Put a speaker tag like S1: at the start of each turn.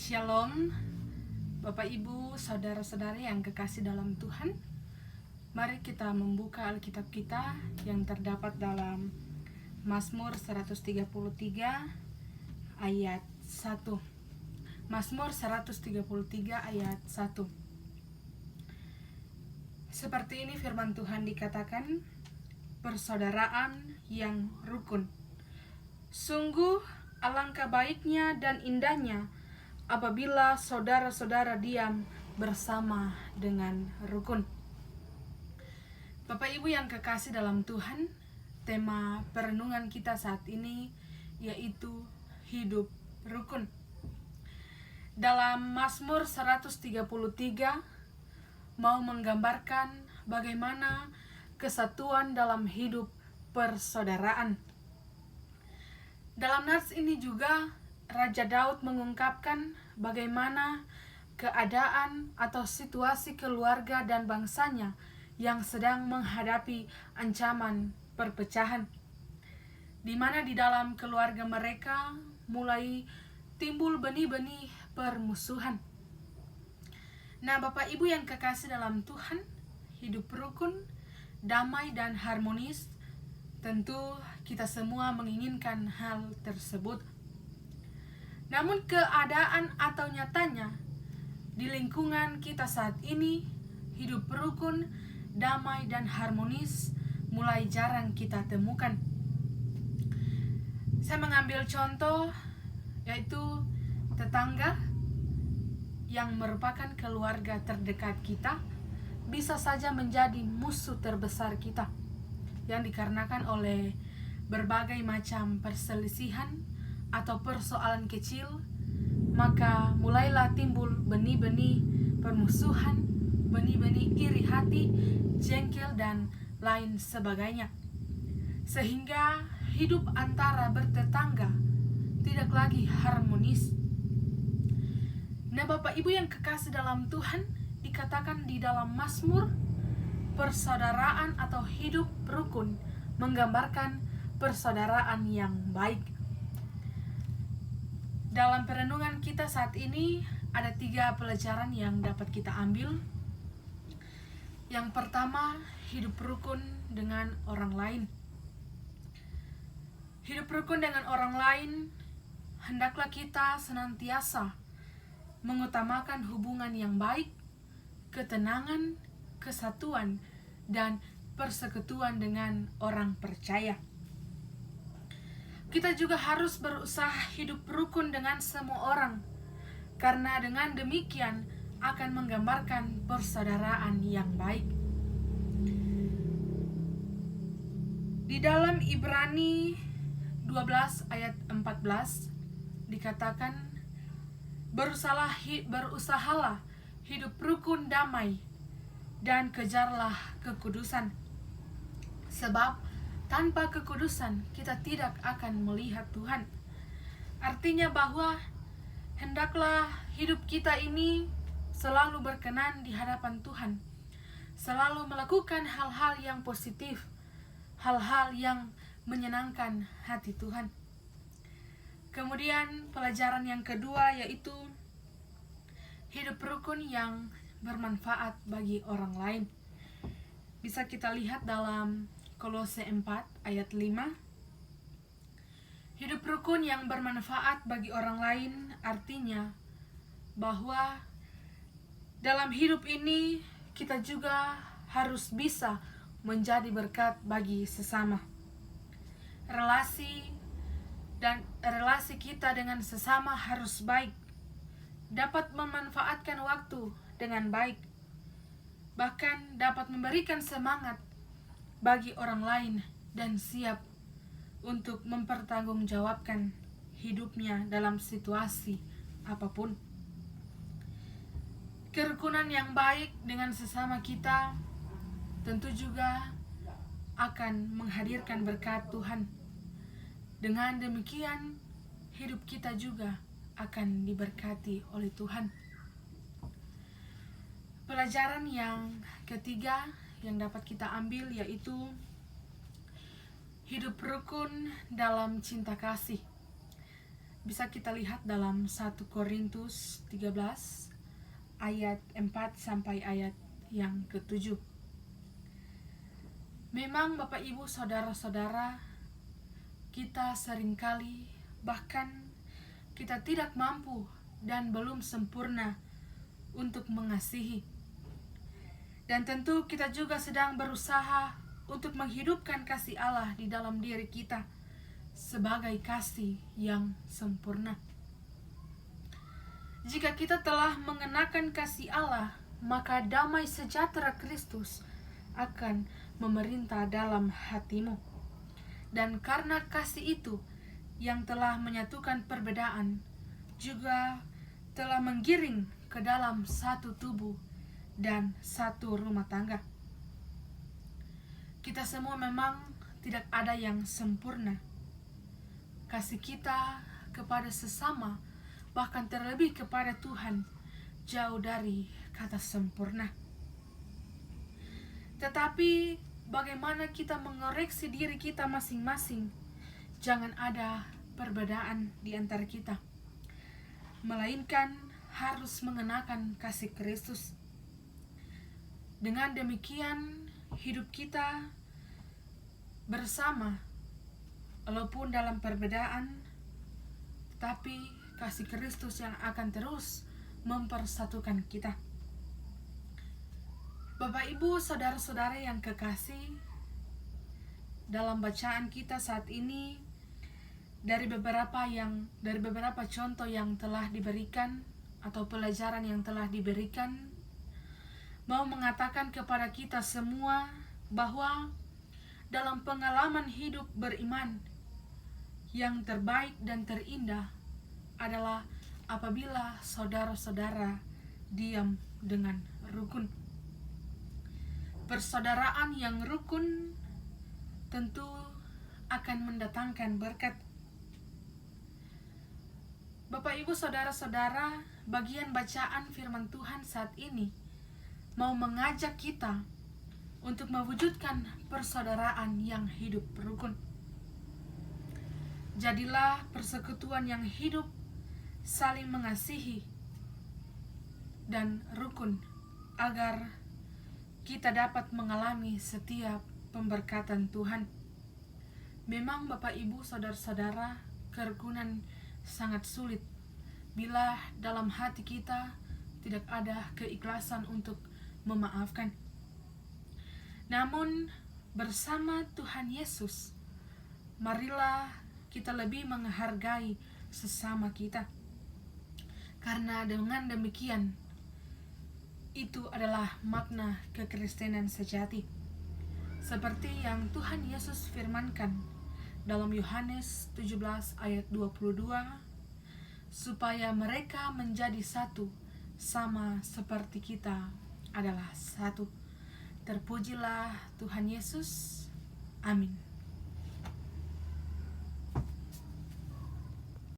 S1: Shalom, Bapak Ibu, Saudara-saudari yang kekasih dalam Tuhan. Mari kita membuka Alkitab kita yang terdapat dalam Mazmur 133 ayat 1. Mazmur 133 ayat 1. Seperti ini firman Tuhan dikatakan, persaudaraan yang rukun. Sungguh alangkah baiknya dan indahnya apabila saudara-saudara diam bersama dengan rukun. Bapak Ibu yang kekasih dalam Tuhan, tema perenungan kita saat ini yaitu hidup rukun. Dalam Mazmur 133 mau menggambarkan bagaimana kesatuan dalam hidup persaudaraan. Dalam nats ini juga Raja Daud mengungkapkan bagaimana keadaan atau situasi keluarga dan bangsanya yang sedang menghadapi ancaman perpecahan, di mana di dalam keluarga mereka mulai timbul benih-benih permusuhan. Nah, Bapak Ibu yang kekasih dalam Tuhan, hidup rukun, damai dan harmonis, tentu kita semua menginginkan hal tersebut. Namun keadaan atau nyatanya di lingkungan kita saat ini, hidup rukun, damai dan harmonis mulai jarang kita temukan. Saya mengambil contoh yaitu tetangga yang merupakan keluarga terdekat kita bisa saja menjadi musuh terbesar kita yang dikarenakan oleh berbagai macam perselisihan atau persoalan kecil, maka mulailah timbul benih-benih permusuhan, benih-benih iri hati, jengkel dan lain sebagainya. Sehingga hidup antara bertetangga tidak lagi harmonis. Nah, Bapak Ibu yang kekasih dalam Tuhan, dikatakan di dalam Mazmur, persaudaraan atau hidup rukun menggambarkan persaudaraan yang baik. Dalam perenungan kita saat ini ada 3 pelajaran yang dapat kita ambil. Yang pertama, hidup rukun dengan orang lain. Hidup rukun dengan orang lain, hendaklah kita senantiasa mengutamakan hubungan yang baik, ketenangan, kesatuan, dan persekutuan dengan orang percaya. Kita juga harus berusaha hidup rukun dengan semua orang, karena dengan demikian akan menggambarkan persaudaraan yang baik. Di dalam Ibrani 12 ayat 14 dikatakan, berusahalah hidup rukun damai dan kejarlah kekudusan, sebab tanpa kekudusan kita tidak akan melihat Tuhan. Artinya bahwa hendaklah hidup kita ini selalu berkenan di hadapan Tuhan, selalu melakukan hal-hal yang positif, hal-hal yang menyenangkan hati Tuhan. Kemudian pelajaran yang kedua yaitu hidup rukun yang bermanfaat bagi orang lain. Bisa kita lihat dalam Kolose 4 ayat 5. Hidup rukun yang bermanfaat bagi orang lain artinya bahwa dalam hidup ini kita juga harus bisa menjadi berkat bagi sesama. Relasi kita dengan sesama harus baik, dapat memanfaatkan waktu dengan baik, bahkan dapat memberikan semangat bagi orang lain dan siap untuk mempertanggungjawabkan hidupnya dalam situasi apapun. Kerukunan yang baik dengan sesama kita tentu juga akan menghadirkan berkat Tuhan. Dengan demikian, hidup kita juga akan diberkati oleh Tuhan. Pelajaran yang ketiga yang dapat kita ambil yaitu hidup rukun dalam cinta kasih. bisa kita lihat dalam 1 Korintus 13 ayat 4 sampai ayat yang ke-7. Memang Bapak Ibu Saudara-saudara, kita seringkali bahkan kita tidak mampu dan belum sempurna untuk mengasihi. Dan tentu kita juga sedang berusaha untuk menghidupkan kasih Allah di dalam diri kita sebagai kasih yang sempurna. Jika kita telah mengenakan kasih Allah, maka damai sejahtera Kristus akan memerintah dalam hatimu. Dan karena kasih itu yang telah menyatukan perbedaan, juga telah menggiring ke dalam satu tubuh dan satu rumah tangga. Kita semua memang tidak ada yang sempurna. Kasih kita kepada sesama, bahkan terlebih kepada Tuhan, jauh dari kata sempurna. Tetapi bagaimana kita mengoreksi diri kita masing-masing? Jangan ada perbedaan di antara kita, melainkan harus mengenakan kasih Kristus. Dengan demikian, hidup kita bersama, walaupun dalam perbedaan, tapi kasih Kristus yang akan terus mempersatukan kita. Bapak Ibu Saudara-saudara yang kekasih, dalam bacaan kita saat ini dari beberapa contoh yang telah diberikan atau pelajaran yang telah diberikan, mau mengatakan kepada kita semua bahwa dalam pengalaman hidup beriman, yang terbaik dan terindah adalah apabila saudara-saudara diam dengan rukun. Persaudaraan yang rukun tentu akan mendatangkan berkat. Bapak Ibu Saudara-saudara, bagian bacaan firman Tuhan saat ini mau mengajak kita untuk mewujudkan persaudaraan yang hidup rukun. Jadilah persekutuan yang hidup, saling mengasihi dan rukun, agar kita dapat mengalami setiap pemberkatan Tuhan. Memang Bapak Ibu Saudara-saudara, kerukunan sangat sulit bila dalam hati kita tidak ada keikhlasan untuk memaafkan. Namun bersama Tuhan Yesus, marilah kita lebih menghargai sesama kita. Karena dengan demikian, itu adalah makna kekristenan sejati. Seperti yang Tuhan Yesus firmankan dalam Yohanes 17 ayat 22, supaya mereka menjadi satu, sama seperti kita adalah satu. Terpujilah Tuhan Yesus. Amin.